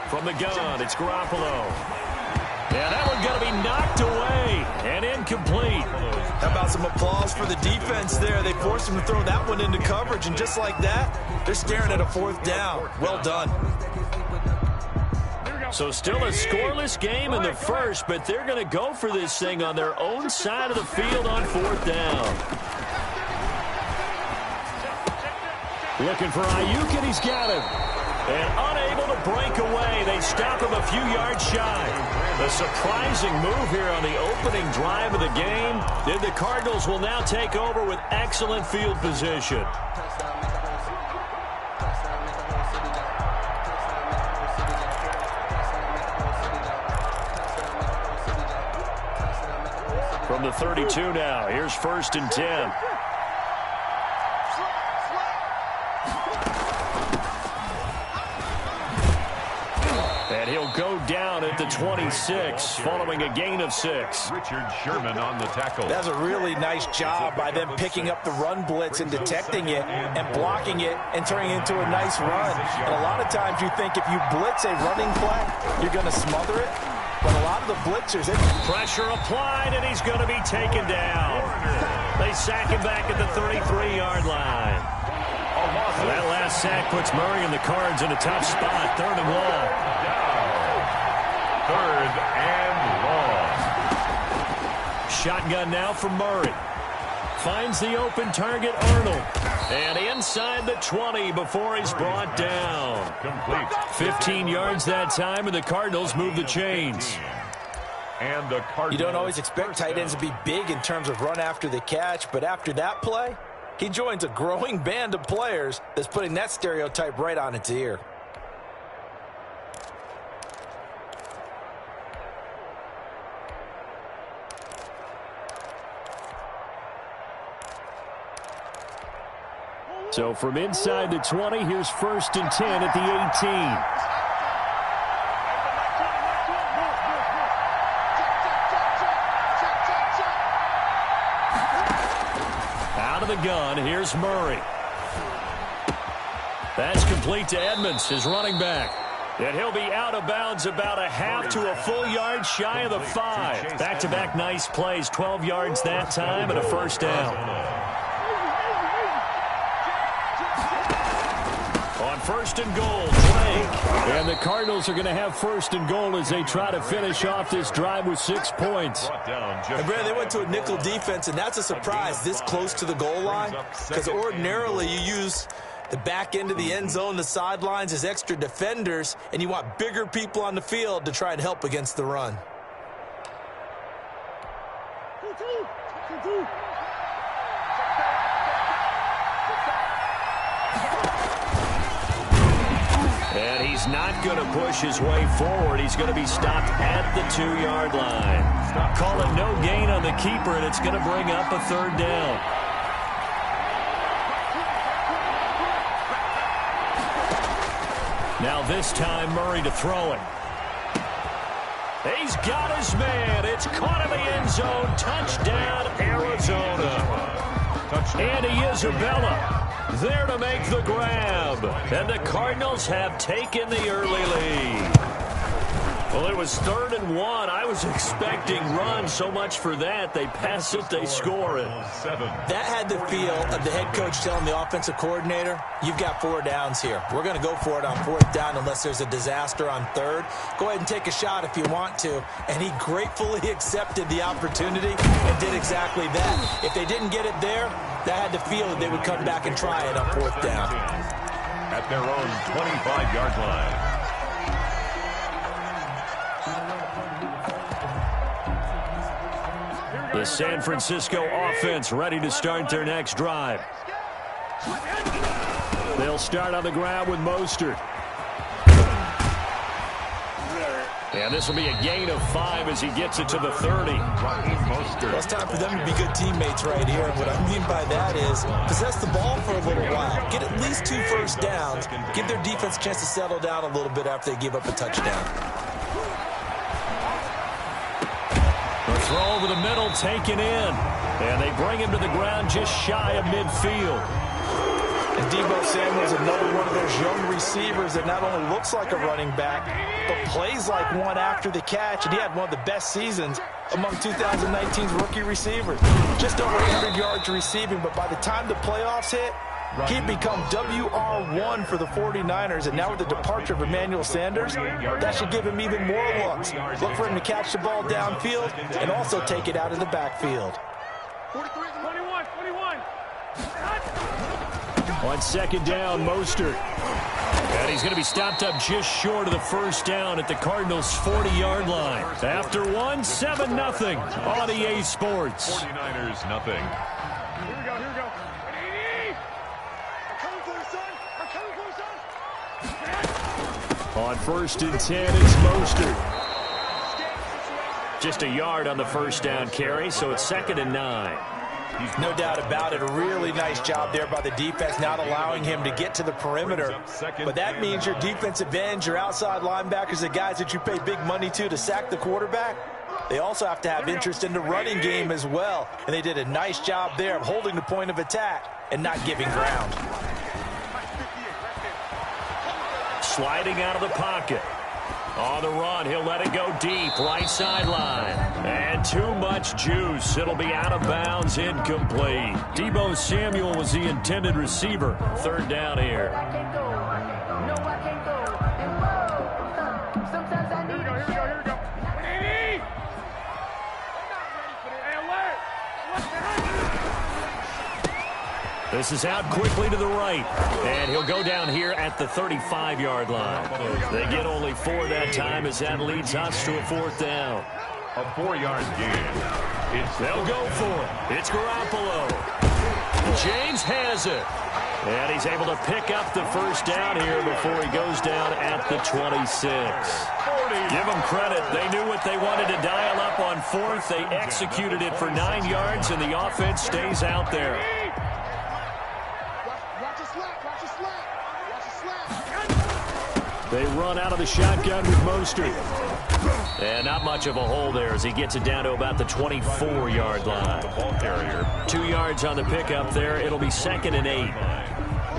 From the gun, it's Garoppolo. Yeah, that one going to be knocked away and incomplete. How about some applause for the defense there? They forced him to throw that one into coverage, and just like that, they're staring at a fourth down. Well done. So still a scoreless game in the first, but they're going to go for this thing on their own side of the field on fourth down. Looking for Ayuk, and he's got him. And unable to break away. They stop him a few yards shy. A surprising move here on the opening drive of the game. Then the Cardinals will now take over with excellent field position. From the 32 now, here's 1st and 10. And he'll go down at the 26 following a gain of 6. Richard Sherman on the tackle. That's a really nice job by them picking up the run blitz and detecting it and blocking it and turning it into a nice run. And a lot of times you think if you blitz a running play, you're going to smother it. But a lot of the blitzers... Pressure applied, and he's going to be taken down. They sack him back at the 33-yard line. That last sack puts Murray and the Cards in a tough spot. 3rd and long. 3rd and long. Shotgun now from Murray. Finds the open target, Arnold. And inside the 20 before he's brought down. Complete. 15 yards that time, and the Cardinals move the chains. And the Cardinals. You don't always expect tight ends to be big in terms of run after the catch, but after that play, he joins a growing band of players that's putting that stereotype right on its ear. So from inside the 20, here's 1st and 10 at the 18. Out of the gun, here's Murray. That's complete to Edmonds, his running back. And he'll be out of bounds about a half to a full yard shy of the 5. Back-to-back nice plays, 12 yards that time and a 1st down. On 1st and goal, Drake. And the Cardinals are going to have 1st and goal as they try to finish off this drive with 6 points. And Brad, they went to a nickel defense, and that's a surprise this close to the goal line, because ordinarily you use the back end of the end zone, the sidelines as extra defenders, and you want bigger people on the field to try and help against the run. And he's not going to push his way forward. He's going to be stopped at the 2-yard line. Call it no gain on the keeper, and it's going to bring up a 3rd down. Now this time, Murray to throw it. He's got his man. It's caught in the end zone. Touchdown, Arizona. Andy Isabella there to make the grab. And the Cardinals have taken the early lead. Well, it was 3rd and 1. I was expecting run, so much for that. They pass it, they score it. That had the feel of the head coach telling the offensive coordinator, you've got 4 downs here. We're going to go for it on 4th down unless there's a disaster on 3rd. Go ahead and take a shot if you want to. And he gratefully accepted the opportunity and did exactly that. If they didn't get it there, that had the feel that they would come back and try it on 4th down. At their own 25-yard line. The San Francisco offense ready to start their next drive. They'll start on the ground with Mostert. And this will be a gain of 5 as he gets it to the 30. Well, it's time for them to be good teammates right here. And what I mean by that is possess the ball for a little while. Get at least 2 first downs. Give their defense a chance to settle down a little bit after they give up a touchdown. The throw over the middle taken in. And they bring him to the ground just shy of midfield. Samuel's another one of those young receivers that not only looks like a running back, but plays like one after the catch, and he had one of the best seasons among 2019's rookie receivers. Just over 800 yards receiving, but by the time the playoffs hit, he'd become WR1 for the 49ers, and now with the departure of Emmanuel Sanders, that should give him even more looks. Look for him to catch the ball downfield and also take it out of the backfield. 21. On second down, Mostert. And he's going to be stopped up just short of the first down at the Cardinals' 40-yard line. After one, 7-0 on EA Sports. 49ers, nothing. Here we go. I'm coming for you, son. On first and 10, it's Mostert. Just a yard on the first down carry, so it's 2nd and 9. No doubt about it. A really nice job there by the defense, not allowing him to get to the perimeter. But that means your defensive ends, your outside linebackers, the guys that you pay big money to sack the quarterback, they also have to have interest in the running game as well. And they did a nice job there of holding the point of attack and not giving ground. Sliding out of the pocket. On the run, he'll let it go deep, right sideline. And too much juice. It'll be out of bounds, incomplete. Deebo Samuel was the intended receiver. 3rd down here. Here we go. Hey, alert! This is out quickly to the right. And he'll go down here at the 35-yard line. They get only 4 that time as that leads us to a 4th down. A 4-yard gain. They'll go for it. It's Garoppolo. James has it. And he's able to pick up the first down here before he goes down at the 26. Give them credit. They knew what they wanted to dial up on 4th. They executed it for 9 yards, and the offense stays out there. They run out of the shotgun with Mostert. And not much of a hole there as he gets it down to about the 24-yard line. The ball carrier. 2 yards on the pickup there. It'll be 2nd and 8.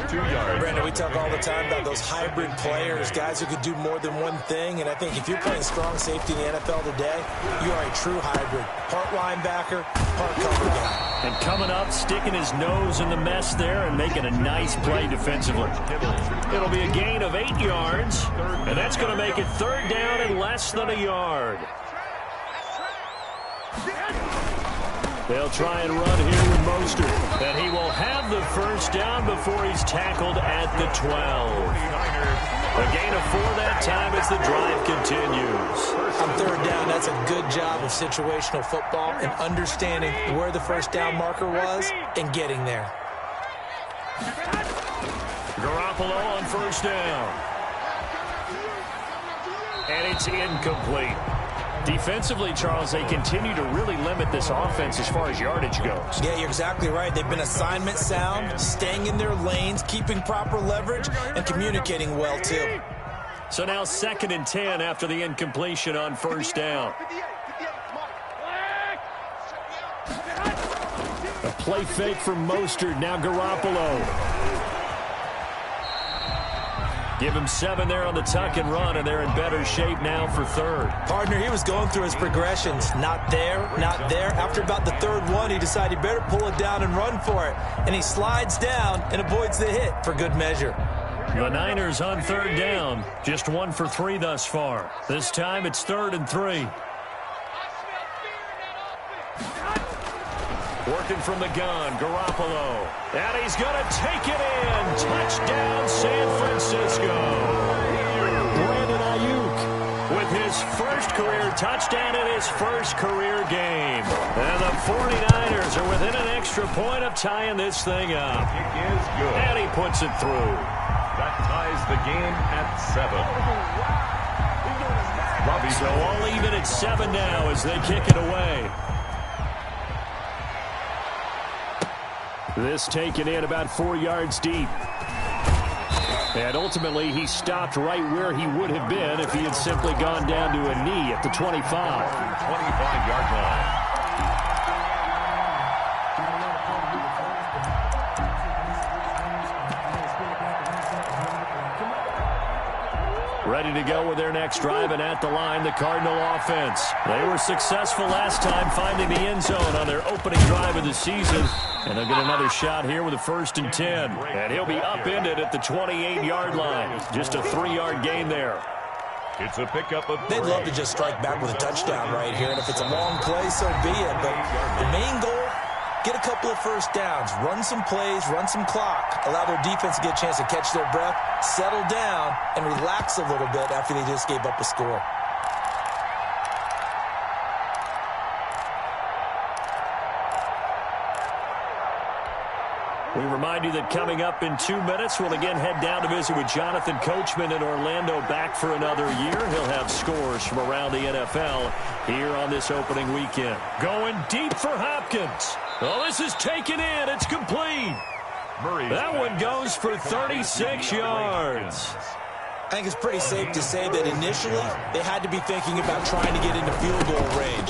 2 yards. Brandon, we talk all the time about those hybrid players, guys who could do more than one thing. And I think if you're playing strong safety in the NFL today, you are a true hybrid. Part linebacker, part cover guy. And coming up, sticking his nose in the mess there and making a nice play defensively. It'll be a gain of 8 yards, and that's going to make it 3rd down and less than a yard. They'll try and run here with Mostert, and he will have the first down before he's tackled at the 12. A gain of 4 that time as the drive continues. On 3rd down, that's a good job of situational football and understanding where the first down marker was and getting there. Garoppolo on first down. And it's incomplete. Defensively, Charles, they continue to really limit this offense as far as yardage goes. Yeah, you're exactly right. They've been assignment sound, staying in their lanes, keeping proper leverage, and communicating well, too. So now 2nd and 10 after the incompletion on first down. A play fake from Mostert. Now Garoppolo. Give him 7 there on the tuck and run, and they're in better shape now for 3rd. Partner, he was going through his progressions. Not there, not there. After about the 3rd one, he decided he better pull it down and run for it. And he slides down and avoids the hit for good measure. The Niners on 3rd down. Just 1 for 3 thus far. This time it's 3rd and 3. Working from the gun, Garoppolo. And he's going to take it in. Touchdown, San Francisco. Brandon Ayuk with his first career touchdown in his first career game. And the 49ers are within an extra point of tying this thing up. Kick is good. And he puts it through. That ties the game at 7. So all even at 7 now as they kick it away. This taken in about 4 yards deep. And ultimately, he stopped right where he would have been if he had simply gone down to a knee at the 25. 25-yard line. Ready to go with their next drive, and at the line, the Cardinal offense. They were successful last time finding the end zone on their opening drive of the season. And they'll get another shot here with a 1st and 10. And he'll be upended at the 28-yard line. Just a 3-yard gain there. It's a pickup of 3. They'd love to just strike back with a touchdown right here. And if it's a long play, so be it. But the main goal, get a couple of first downs, run some plays, run some clock, allow their defense to get a chance to catch their breath, settle down, and relax a little bit after they just gave up a score. We remind you that coming up in 2 minutes, we'll again head down to visit with Jonathan Coachman in Orlando, back for another year. He'll have scores from around the NFL here on this opening weekend. Going deep for Hopkins. Oh, this is taken in. It's complete. That one goes for 36 yards. I think it's pretty safe to say that initially they had to be thinking about trying to get into field goal range.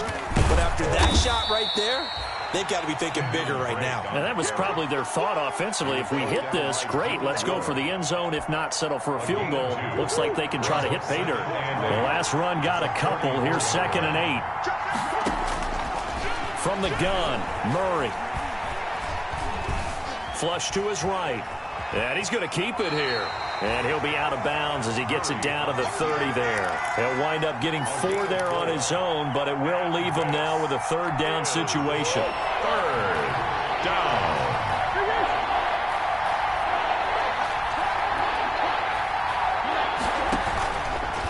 But after that shot right there, they've got to be thinking bigger right now. And that was probably their thought offensively. If we hit this, great, let's go for the end zone. If not, settle for a field goal. Looks like they can try to hit pay dirt. The last run got a couple. Here's 2nd and 8. From the gun, Murray. Flush to his right. And he's going to keep it here. And he'll be out of bounds as he gets it down to the 30 there. He'll wind up getting 4 there on his own, but it will leave him now with a 3rd down situation. 3rd down.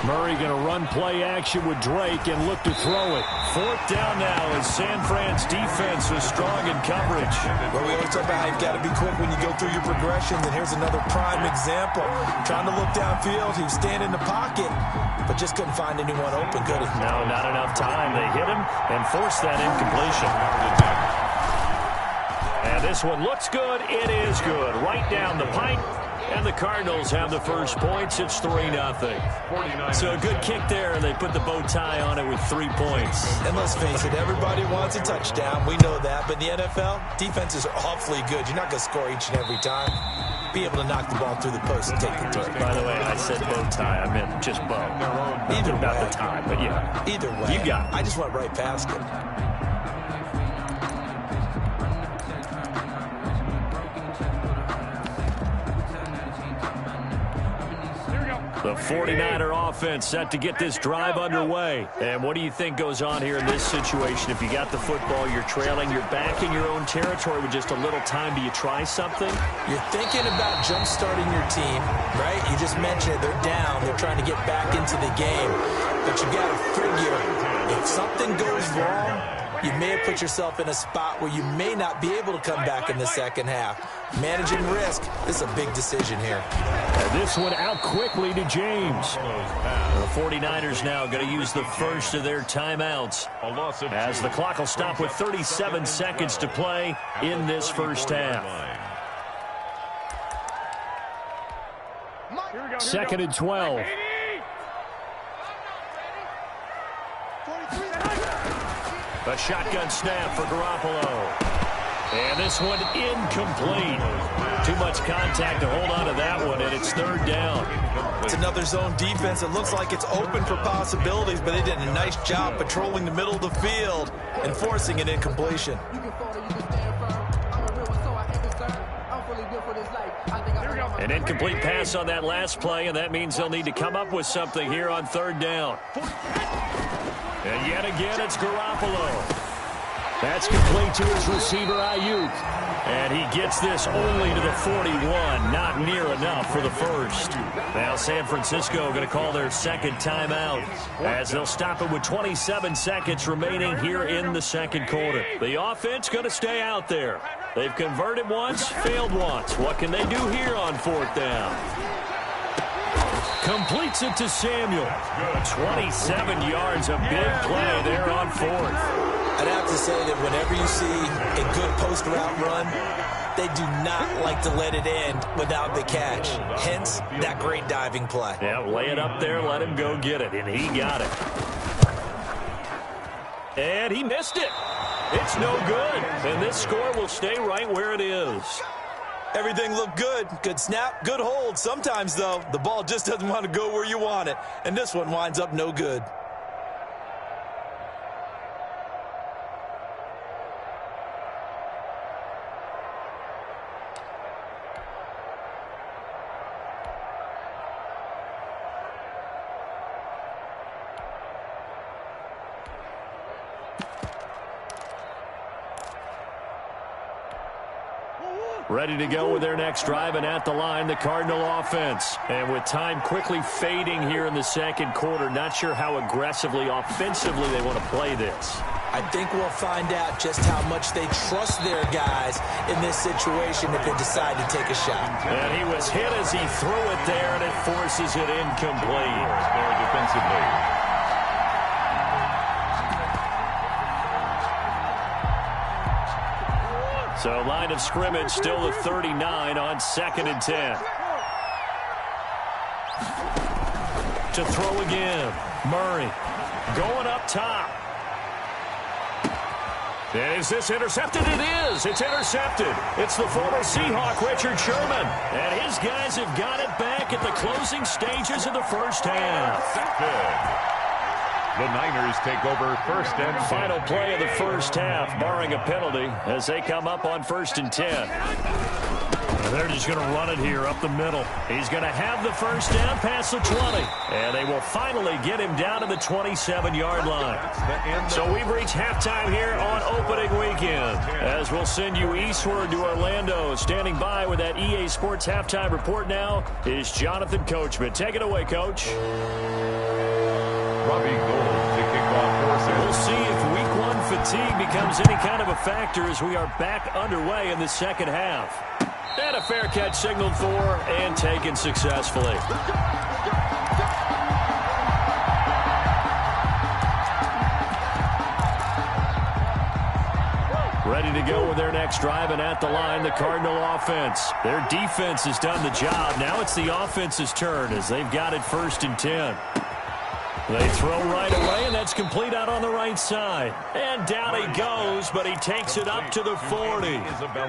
Murray going to run play action with Drake and look to throw it. 4th down now as San Fran's defense is strong in coverage. Well, we always talk about how you've got to be quick when you go through your progressions, and here's another prime example. Trying to look downfield, he was standing in the pocket, but just couldn't find anyone open, could he? No, not enough time. They hit him and forced that incompletion. And this one looks good. It is good. Right down the pipe. And the Cardinals have the first points. It's 3-0. So a good kick there, and they put the bow tie on it with 3 points. And let's face it, everybody wants a touchdown. We know that. But in the NFL, defenses are awfully good. You're not going to score each and every time. Be able to knock the ball through the post and take the turn. By the way, I said bow tie. I meant just bow. Either way. About the tie, but yeah. Either way. You got it. I just went right past it. The 49er offense set to get this drive underway. And what do you think goes on here in this situation? If you got the football, you're trailing, you're back in your own territory with just a little time. Do you try something? You're thinking about jump-starting your team, right? You just mentioned it. They're down. They're trying to get back into the game. But you got to figure, if something goes wrong, you may have put yourself in a spot where you may not be able to come back in the second half. Managing risk, this is a big decision here. And this one out quickly to James. The 49ers now going to use the first of their timeouts as the clock will stop with 37 seconds to play in this first half. 2nd and 12. A shotgun snap for Garoppolo. And this one incomplete. Too much contact to hold on to that one, and it's 3rd down. It's another zone defense. It looks like it's open for possibilities, but they did a nice job patrolling the middle of the field and forcing an incompletion. An incomplete pass on that last play, and that means they'll need to come up with something here on 3rd down. And yet again, it's Garoppolo. That's complete to his receiver, Ayuk. And he gets this only to the 41. Not near enough for the first. Now San Francisco going to call their 2nd timeout as they'll stop it with 27 seconds remaining here in the 2nd quarter. The offense going to stay out there. They've converted once, failed once. What can they do here on 4th down? Completes it to Samuel. 27 yards, a big play there on 4th. I'd have to say that whenever you see a good post route run, they do not like to let it end without the catch. Hence, that great diving play. Yeah, lay it up there, let him go get it, and he got it. And he missed it. It's no good, and this score will stay right where it is. Everything looked good. Good snap, good hold. Sometimes, though, the ball just doesn't want to go where you want it. And this one winds up no good. Ready to go with their next drive, and at the line, the Cardinal offense. And with time quickly fading here in the second quarter, not sure how aggressively, offensively they want to play this. I think we'll find out just how much they trust their guys in this situation if they decide to take a shot. And he was hit as he threw it there, and it forces it incomplete. There defensively. So line of scrimmage still the 39 on 2nd and 10. To throw again. Murray going up top. And is this intercepted? It is. It's intercepted. It's the former Seahawk, Richard Sherman. And his guys have got it back at the closing stages of the first half. Good. The Niners take over 1st and 10. Final play of the first half, barring a penalty, as they come up on 1st and 10. And they're just going to run it here up the middle. He's going to have the first down past the 20. And they will finally get him down to the 27-yard line. So we've reached halftime here on opening weekend. As we'll send you eastward to Orlando. Standing by with that EA Sports halftime report now is Jonathan Coachman. Take it away, Coach. Robbie Gould to kick off forces. We'll see if week 1 fatigue becomes any kind of a factor as we are back underway in the second half. And a fair catch signaled for and taken successfully. Ready to go with their next drive, and at the line, the Cardinal offense. Their defense has done the job. Now it's the offense's turn as they've got it 1st and 10. They throw right away, and that's complete out on the right side. And down he goes, but he takes it up to the 40.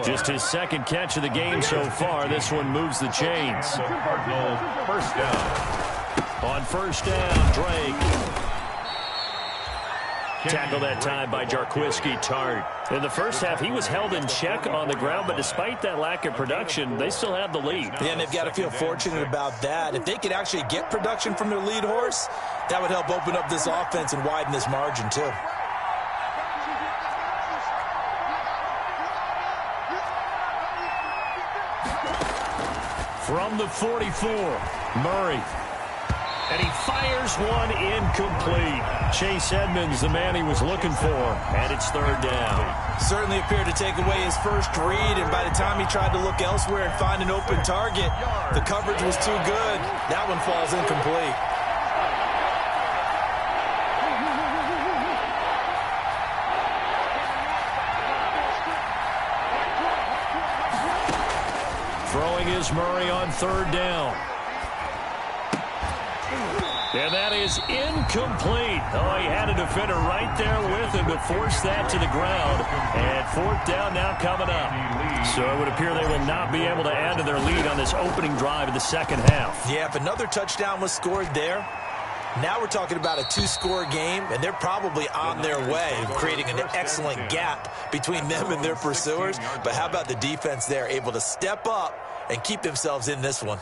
Just his second catch of the game so far. This one moves the chains. Cardinals 1st down. On 1st down, Drake. Tackle that time by Jarquiski Tart. In the first half, he was held in check on the ground, but despite that lack of production, they still have the lead. Yeah, and they've got to feel fortunate about that. If they could actually get production from their lead horse, that would help open up this offense and widen this margin, too. From the 44, Murray. And he fires one incomplete. Chase Edmonds, the man he was looking for, and it's 3rd down. Certainly appeared to take away his first read, and by the time he tried to look elsewhere and find an open target, the coverage was too good. That one falls incomplete. Throwing is Murray on 3rd down. And that is incomplete. Oh, he had a defender right there with him to force that to the ground. And 4th down now coming up. So it would appear they will not be able to add to their lead on this opening drive of the second half. Yeah, if another touchdown was scored there, now we're talking about a 2-score game, and they're probably on their way, creating an excellent gap between them and their pursuers. But how about the defense there, able to step up and keep themselves in this one?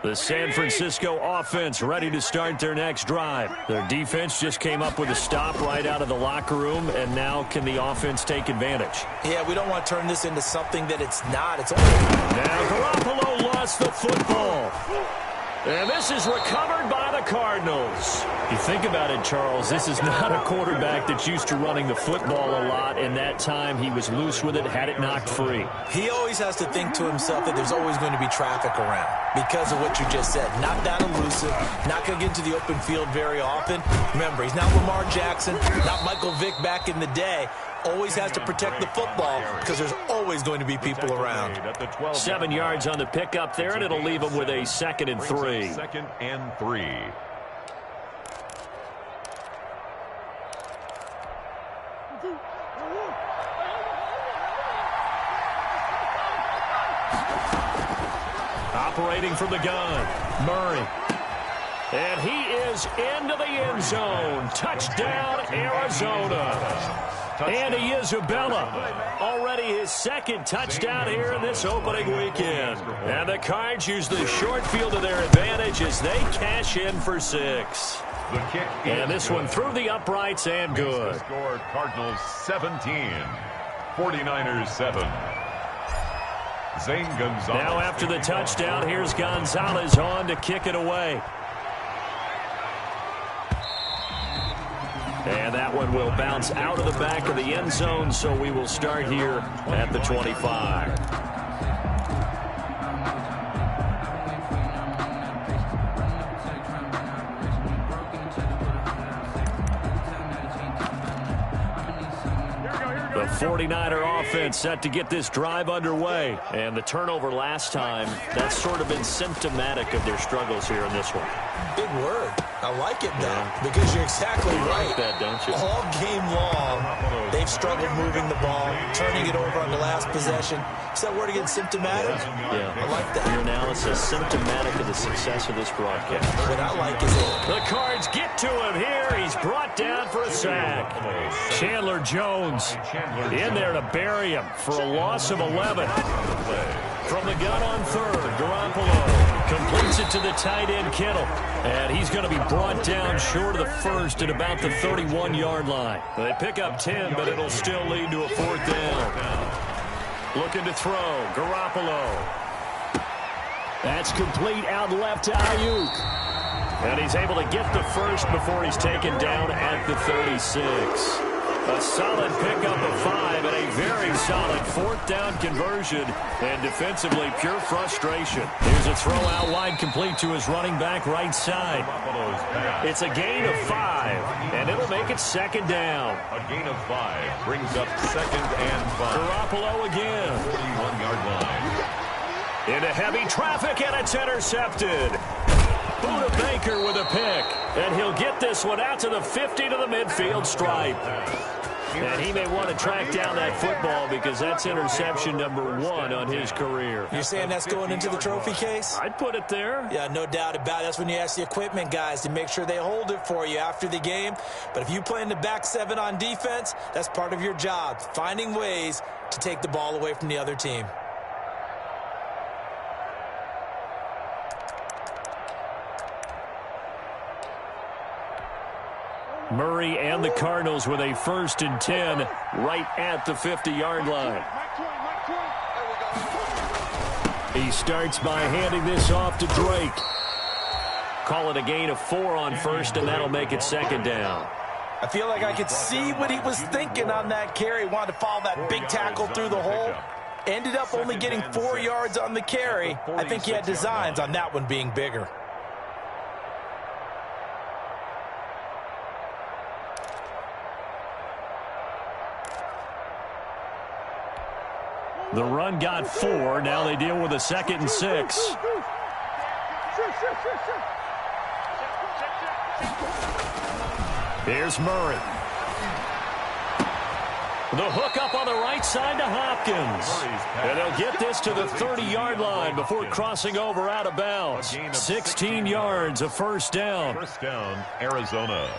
The San Francisco offense ready to start their next drive. Their defense just came up with a stop right out of the locker room, and now can the offense take advantage? Yeah, we don't want to turn this into something that it's not. It's only... Now Garoppolo lost the football. And this is recovered by the Cardinals. You think about it, Charles, this is not a quarterback that's used to running the football a lot, and that time he was loose with it, had it knocked free. He always has to think to himself that there's always going to be traffic around because of what you just said. Not that elusive, not going to get into the open field very often. Remember, he's not Lamar Jackson, not Michael Vick back in the day. always has to protect the football because there's always going to be people around. 7 yards on the pickup there, and it'll leave them with a 2nd and 3. 2nd and 3. Operating from the gun, Murray. And he is into the end zone. Touchdown, Arizona. Andy Isabella, already his 2nd touchdown here in this opening weekend. And the Cards use the short field to their advantage as they cash in for 6. The kick and this one through the uprights and good. Score Cardinals 17, 49ers 7. Zane Gonzalez. Now after the touchdown, here's Gonzalez on to kick it away. And that one will bounce out of the back of the end zone, so we will start here at the 25. The 49er offense set to get this drive underway. And the turnover last time, that's sort of been symptomatic of their struggles here in this one. Big word. I like it, though, because you're exactly right. Like that, don't you? All game long, they've struggled moving the ball, turning it over on the last possession. Is that word again, symptomatic? Yeah. I like that. Your analysis, symptomatic of the success of this broadcast. What I like is it. The Cards get to him here. He's brought down for a sack. Chandler Jones in there to bury him for a loss of 11. From the gun on 3rd, Garoppolo completes it to the tight end, Kittle. And he's going to be brought down short of the 1st at about the 31-yard line. They pick up 10, but it'll still lead to a 4th down. Looking to throw, Garoppolo. That's complete out left to Ayuk. And he's able to get the 1st before he's taken down at the 36. A solid pickup of 5 and a very solid 4th down conversion. And defensively, pure frustration. Here's a throw out wide, complete to his running back right side. It's a gain of 5, and it'll make it 2nd down. A gain of 5 brings up 2nd and 5. Garoppolo again. 41-yard line. Into heavy traffic, and it's intercepted. Buda Baker with a pick. And he'll get this one out to the 50 to the midfield stripe. And he may want to track down that football because that's interception number 1 on his career. You're saying that's going into the trophy case? I'd put it there. Yeah, no doubt about it. That's when you ask the equipment guys to make sure they hold it for you after the game. But if you play in the back 7 on defense, that's part of your job, finding ways to take the ball away from the other team. Murray and the Cardinals with a 1st and 10 right at the 50-yard line. He starts by handing this off to Drake. Call it a gain of 4 on 1st, and that'll make it 2nd down. I feel like I could see what he was thinking on that carry. Wanted to follow that big tackle through the hole. Ended up only getting 4 yards on the carry. I think he had designs on that one being bigger. The run got 4. Now they deal with a 2nd and 6. Here's Murray. The hook up on the right side to Hopkins. And they'll get this to the 30-yard line before crossing over out of bounds. 16 yards, a 1st down. 1st down, Arizona.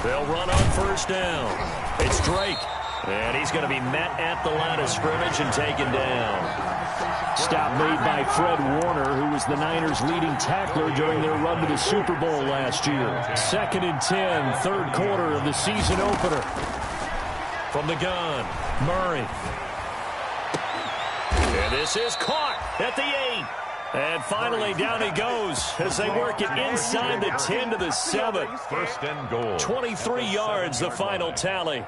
They'll run on 1st down. It's Drake. And he's going to be met at the line of scrimmage and taken down. Stop made by Fred Warner, who was the Niners' leading tackler during their run to the Super Bowl last year. 2nd and 10, 3rd quarter of the season opener. From the gun, Murray. And this is caught at the 8. And finally, down he goes as they work it inside the 10 to the 7. 1st and goal. 23 yards, the final tally.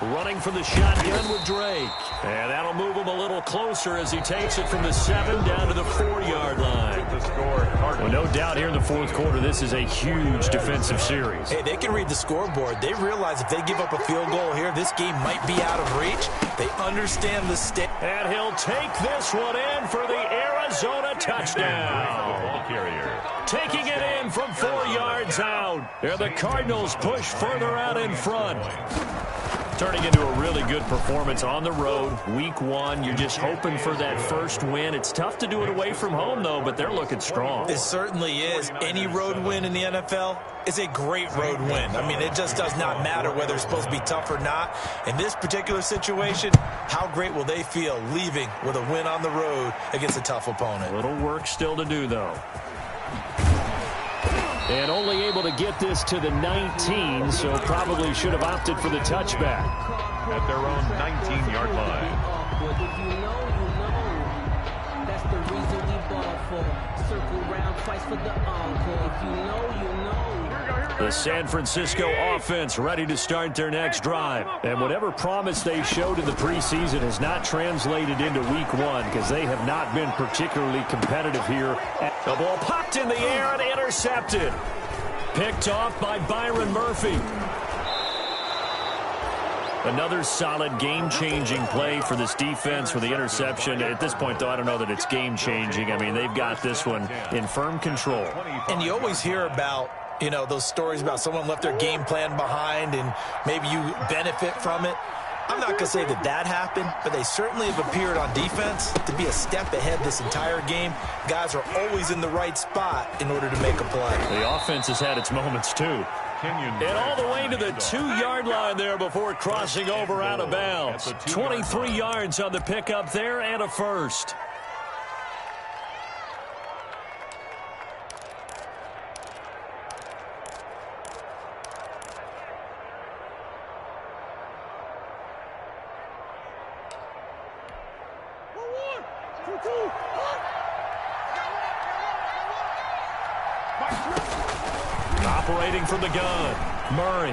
running from the shotgun with Drake. And that'll move him a little closer as he takes it from the 7 down to the 4-yard line. Well, no doubt here in the fourth quarter, this is a huge defensive series. Hey, they can read the scoreboard. They realize if they give up a field goal here, this game might be out of reach. They understand the state. And he'll take this one in for the Arizona touchdown. Taking it in from 4 yards out. And the Cardinals push further out in front. Turning into a really good performance on the road. Week 1, you're just hoping for that first win. It's tough to do it away from home, though, but they're looking strong. It certainly is. Any road win in the NFL is a great road win. I mean, it just does not matter whether it's supposed to be tough or not. In this particular situation, how great will they feel leaving with a win on the road against a tough opponent? A little work still to do, though. And only able to get this to the 19, so probably should have opted for the touchback. At their own 19-yard line. If you know, you know. That's the reason we ball for. Circle round twice for the encore. If you know, you know. The San Francisco offense ready to start their next drive. And whatever promise they showed in the preseason has not translated into week 1 because they have not been particularly competitive here. The ball popped in the air and intercepted. Picked off by Byron Murphy. Another solid game-changing play for this defense for the interception. At this point, though, I don't know that it's game-changing. I mean, they've got this one in firm control. And you always hear about, you know, those stories about someone left their game plan behind and maybe you benefit from it. I'm not going to say that that happened, but they certainly have appeared on defense to be a step ahead this entire game. Guys are always in the right spot in order to make a play. The offense has had its moments, too. And all the way to the 2-yard line there before crossing over out of bounds. 23 yards on the pickup there and a first. Operating from the gun, Murray.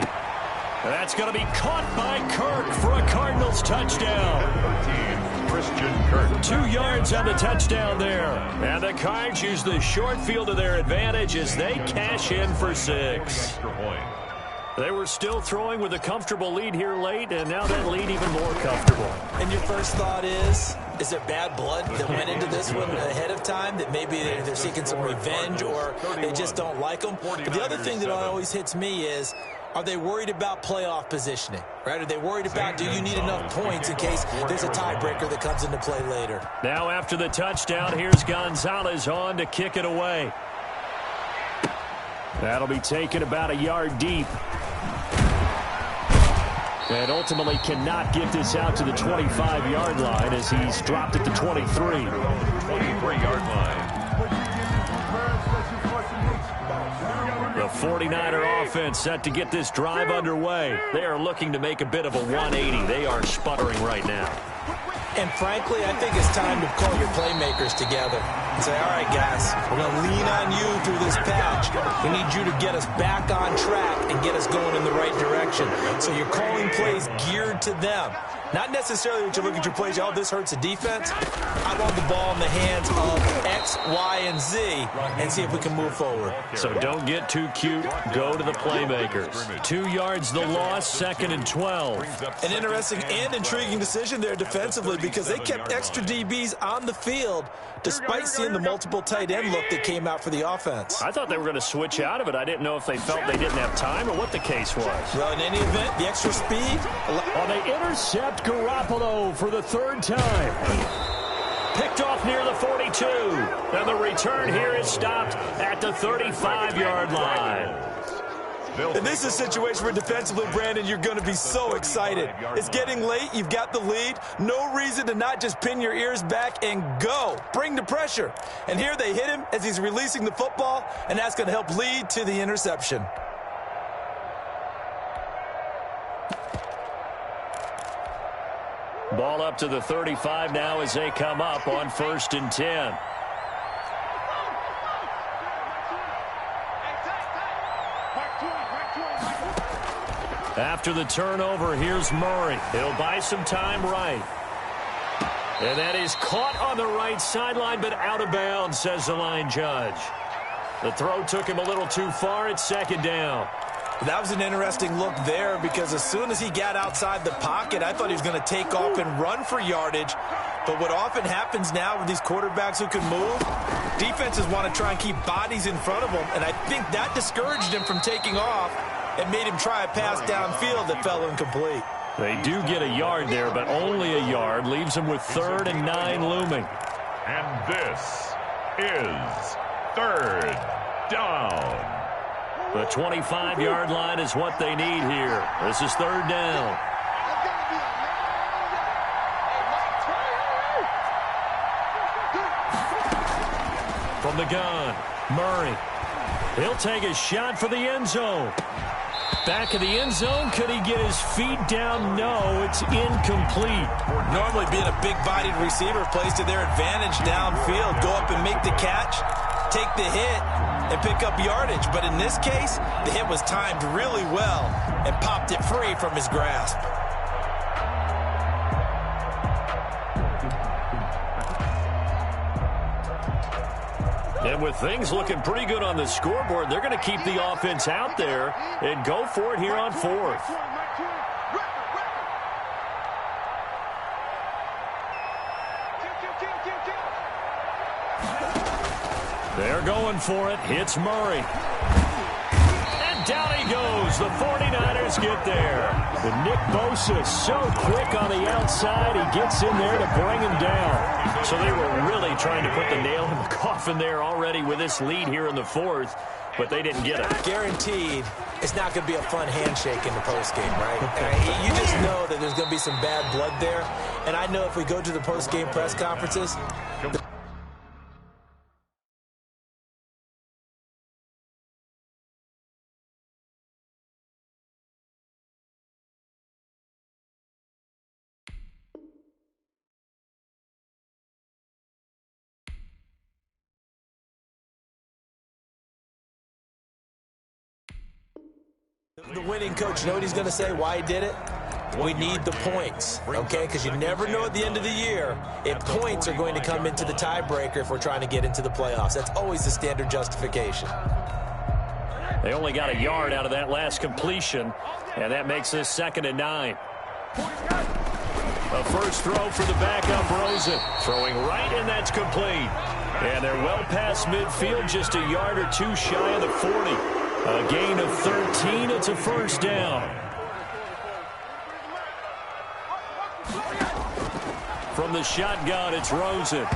That's going to be caught by Kirk for a Cardinals touchdown. 13, Christian Kirk. 2 yards on the touchdown there. And the Cards use the short field to their advantage as they cash in for 6. Extra point. They were still throwing with a comfortable lead here late, and now that lead even more comfortable. And your first thought is there bad blood that went into this one ahead of time, that maybe they're seeking some revenge or they just don't like them? But the other thing that always hits me is, are they worried about playoff positioning, right? Are they worried about, do you need enough points in case there's a tiebreaker that comes into play later? Now after the touchdown, here's Gonzalez on to kick it away. That'll be taken about a yard deep. And ultimately cannot get this out to the 25-yard line as he's dropped at the 23. 23-yard line. The 49er offense set to get this drive underway. They are looking to make a bit of a 180. They are sputtering right now. And frankly, I think it's time to call your playmakers together and say, all right, guys, we're going to lean on you through this patch. We need you to get us back on track and get us going in the right direction. So you're calling plays geared to them. Not necessarily that you look at your plays, oh, this hurts the defense. I want the ball in the hands of X, Y, and Z and see if we can move forward. So don't get too cute. Go to the playmakers. 2 yards the loss, 2nd and 12. An interesting and intriguing decision there defensively because they kept extra DBs on the field despite seeing the multiple tight end look that came out for the offense. I thought they were going to switch out of it. I didn't know if they felt they didn't have time or what the case was. Well, in any event, the extra speed. Oh, they intercept Garoppolo for the 3rd time. Picked off near the 42. And the return here is stopped at the 35-yard line. And this is a situation where defensively, Brandon, you're going to be so excited. It's getting late. You've got the lead. No reason to not just pin your ears back and go. Bring the pressure. And here they hit him as he's releasing the football, and that's going to help lead to the interception. Ball up to the 35 now as they come up on 1st and 10. After the turnover, here's Murray. He'll buy some time right. And that is caught on the right sideline, but out of bounds, says the line judge. The throw took him a little too far. It's second down. That was an interesting look there because as soon as he got outside the pocket, I thought he was going to take off and run for yardage. But what often happens now with these quarterbacks who can move, defenses want to try and keep bodies in front of them, and I think that discouraged him from taking off and made him try a pass downfield that fell incomplete. They do get a yard there, but only a yard. Leaves them with 3rd and 9 looming. And this is 3rd down. The 25-yard line is what they need here. This is 3rd down. From the gun, Murray. He'll take a shot for the end zone. Back of the end zone. Could he get his feet down? No, it's incomplete. Normally being a big-bodied receiver plays to their advantage downfield. Go up and make the catch, take the hit, and pick up yardage. But in this case, the hit was timed really well and popped it free from his grasp. And with things looking pretty good on the scoreboard, they're going to keep the offense out there and go for it here on 4th. They're going for it. Hits Murray. And down he goes. The 49ers get there. And Nick Bosa so quick on the outside. He gets in there to bring him down. So they were really trying to put the nail in the coffin there already with this lead here in the 4th, but they didn't get it. Guaranteed it's not going to be a fun handshake in the postgame, right? You just know that there's going to be some bad blood there. And I know if we go to the postgame press conferences, the winning coach, you know what he's going to say, why he did it? We need the points, okay? Because you never know at the end of the year if points are going to come into the tiebreaker if we're trying to get into the playoffs. That's always the standard justification. They only got a yard out of that last completion, and that makes this 2nd and 9. A first throw for the backup, Rosen. Throwing right, and that's complete. And they're well past midfield, just a yard or two shy of the 40. A gain of 13. It's a first down. From the shotgun, it's Rosen.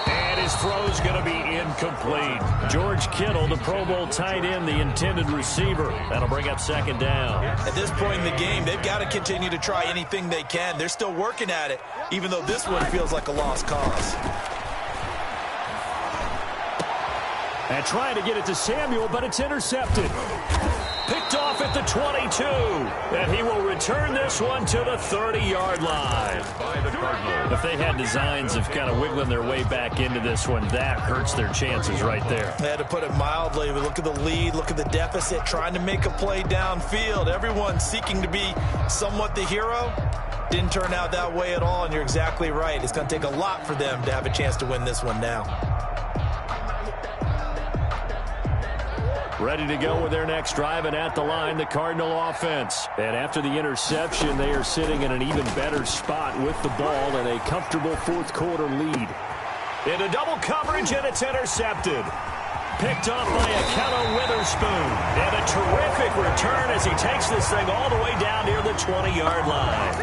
And his throw's going to be incomplete. George Kittle, the Pro Bowl tight end, the intended receiver. That'll bring up 2nd down. At this point in the game, they've got to continue to try anything they can. They're still working at it, even though this one feels like a lost cause. And trying to get it to Samuel, but it's intercepted. Picked off at the 22. And he will return this one to the 30-yard line. If they had designs of kind of wiggling their way back into this one, that hurts their chances right there. They had to put it mildly. We look at the lead, look at the deficit, trying to make a play downfield. Everyone seeking to be somewhat the hero. Didn't turn out that way at all, and you're exactly right. It's going to take a lot for them to have a chance to win this one now. Ready to go with their next drive, and at the line, the Cardinal offense. And after the interception, they are sitting in an even better spot with the ball and a comfortable 4th quarter lead. Into double coverage, and it's intercepted. Picked off by Akello Witherspoon. And a terrific return as he takes this thing all the way down near the 20-yard line.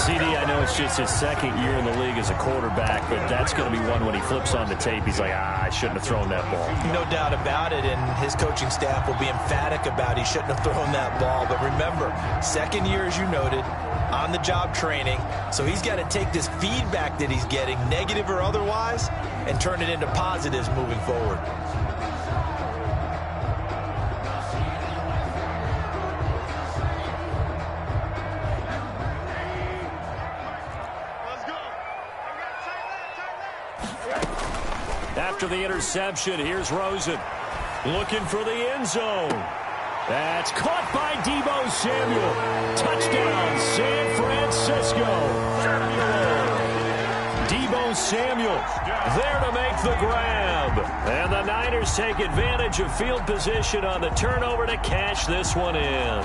CD, I know it's just his 2nd year in the league as a quarterback, but that's going to be one when he flips on the tape. He's like, I shouldn't have thrown that ball. No doubt about it, and his coaching staff will be emphatic about he shouldn't have thrown that ball. But remember, 2nd year, as you noted, on-the-job training, so he's got to take this feedback that he's getting, negative or otherwise, and turn it into positives moving forward. After the interception, here's Rosen looking for the end zone. That's caught by Deebo Samuel. Touchdown, San Francisco. Deebo Samuel there to make the grab. And the Niners take advantage of field position on the turnover to cash this one in.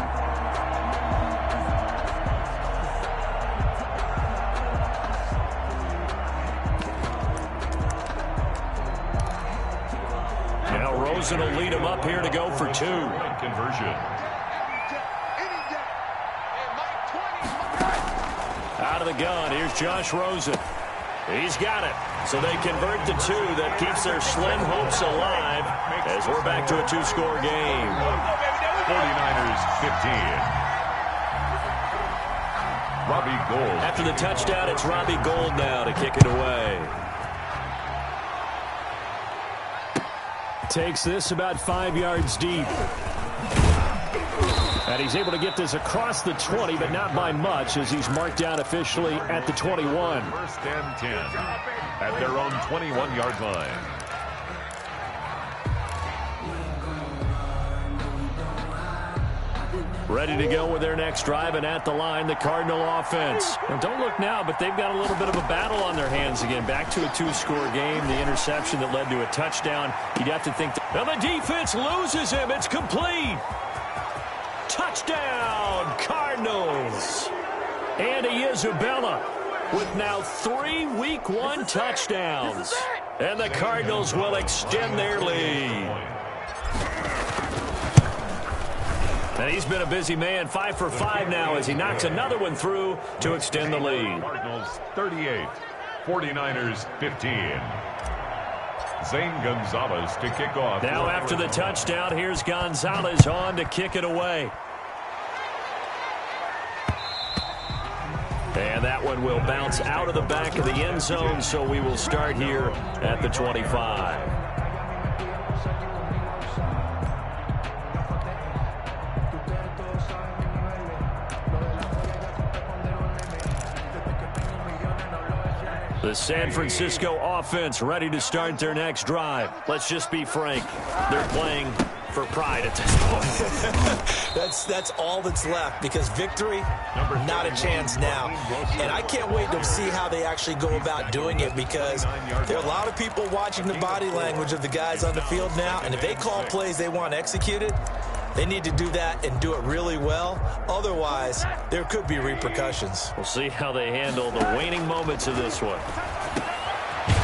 Now Rosen will lead him up here to go for two. Conversion. Out of the gun, here's Josh Rosen. He's got it. So they convert the two. That keeps their slim hopes alive as we're back to a two-score game. 49ers 15. Robbie Gould. After the touchdown, it's Robbie Gould now to kick it away. Takes this about 5 yards deep. And he's able to get this across the 20, but not by much, as he's marked down officially at the 21. First and 10 at their own 21-yard line. Ready to go with their next drive, and at the line, the Cardinal offense. And don't look now, but they've got a little bit of a battle on their hands again. Back to a two-score game. The interception that led to a touchdown. You'd have to think now the defense loses him. It's complete. Touchdown, Cardinals. Andy Isabella with now 3 Week 1 touchdowns. And the Cardinals will extend their lead. And he's been a busy man, 5 for 5 now as he knocks another one through to extend the lead. Cardinals 38, 49ers 15. Zane Gonzalez to kick off. Now after the touchdown, here's Gonzalez on to kick it away. And that one will bounce out of the back of the end zone, so we will start here at the 25. The San Francisco offense ready to start their next drive. Let's just be frank. They're playing for pride at this point. That's all that's left, because victory, not a chance now. And I can't wait to see how they actually go about doing it, because there are a lot of people watching the body language of the guys on the field now, and if they call plays they want executed, they need to do that and do it really well. Otherwise, there could be repercussions. We'll see how they handle the waning moments of this one.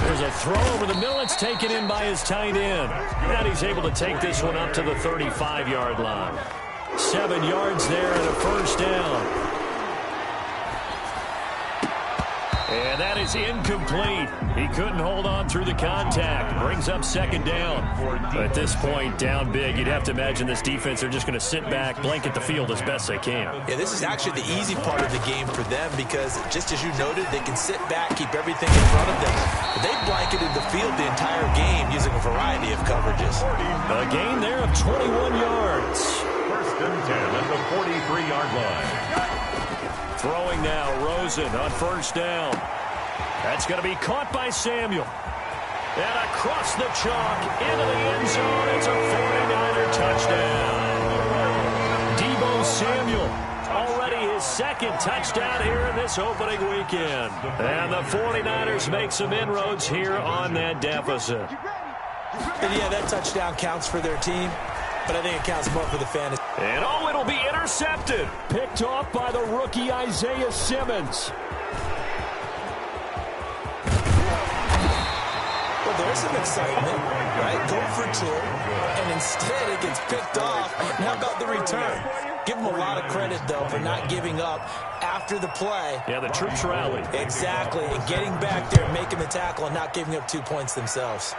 There's a throw over the middle. It's taken in by his tight end. And he's able to take this one up to the 35-yard line. 7 yards there and a first down. And that is incomplete. He couldn't hold on through the contact. Brings up second down. At this point, down big. You'd have to imagine this defense are just going to sit back, blanket the field as best they can. Yeah, this is actually the easy part of the game for them, because just as you noted, they can sit back, keep everything in front of them. But they blanketed the field the entire game using a variety of coverages. A gain there of 21 yards. First and 10 at the 43-yard line. Throwing now, Rosen on first down. That's going to be caught by Samuel. And across the chalk into the end zone. It's a 49er touchdown. Deebo Samuel, already his second touchdown here in this opening weekend. And the 49ers make some inroads here on that deficit. And yeah, that touchdown counts for their team, but I think it counts more for the fantasy. And oh, it'll be intercepted. Picked off by the rookie Isaiah Simmons. Well, there's some excitement, right? Go for two, and instead it gets picked off. And how about the return? Give them a lot of credit, though, for not giving up after the play. Yeah, the troops rallied. Exactly, and getting back there and making the tackle and not giving up 2 points themselves.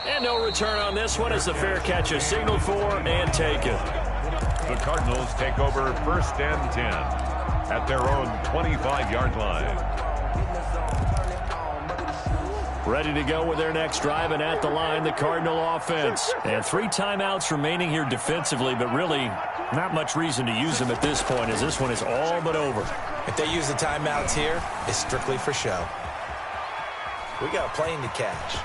And no return on this one as the fair catch is signaled for and taken. The Cardinals take over first and 10 at their own 25-yard line. Ready to go with their next drive, and at the line, the Cardinal offense. And 3 timeouts remaining here defensively, but really not much reason to use them at this point, as this one is all but over. If they use the timeouts here, it's strictly for show. We got a plane to catch.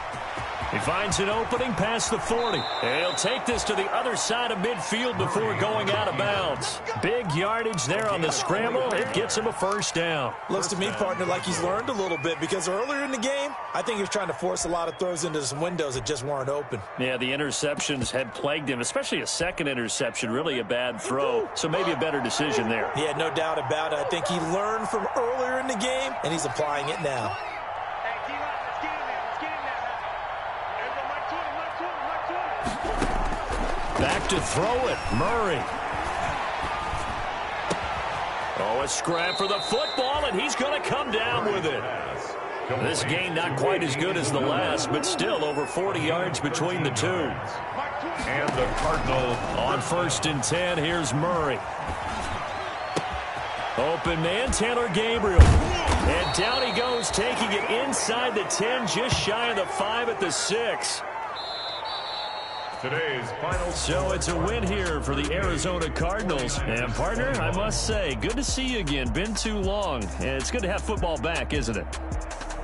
He finds an opening past the 40. And he'll take this to the other side of midfield before going out of bounds. Big yardage there on the scramble. It gets him a first down. Looks to me, partner, like he's learned a little bit because earlier in the game, I think he was trying to force a lot of throws into some windows that just weren't open. Yeah, the interceptions had plagued him, especially a second interception, really a bad throw. So maybe a better decision there. Yeah, no doubt about it. I think he learned from earlier in the game, and he's applying it now. Back to throw it, Murray. Oh, a scrap for the football, and he's going to come down with it. This game not quite as good as the last, but still over 40 yards between the two. And the Cardinals on 1st and 10, here's Murray. Open man, Taylor Gabriel. And down he goes, taking it inside the 10, just shy of the 5 at the 6. today's final. So it's a win here for the Arizona Cardinals. And, partner, I must say, good to see you again. Been too long. And it's good to have football back, isn't it?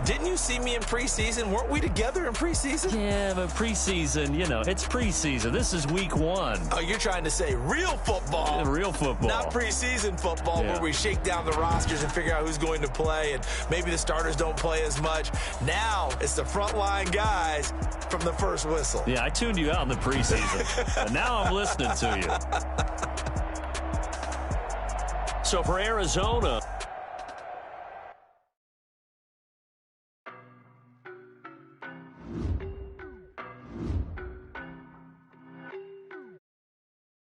Didn't you see me in preseason? Weren't we together in preseason? Yeah, but preseason, you know, it's preseason. This is week 1. Oh, you're trying to say real football. Yeah, real football. Not preseason football where we shake down the rosters and figure out who's going to play, and maybe the starters don't play as much. Now it's the frontline guys from the first whistle. Yeah, I tuned you out in the preseason. And now I'm listening to you. So for Arizona,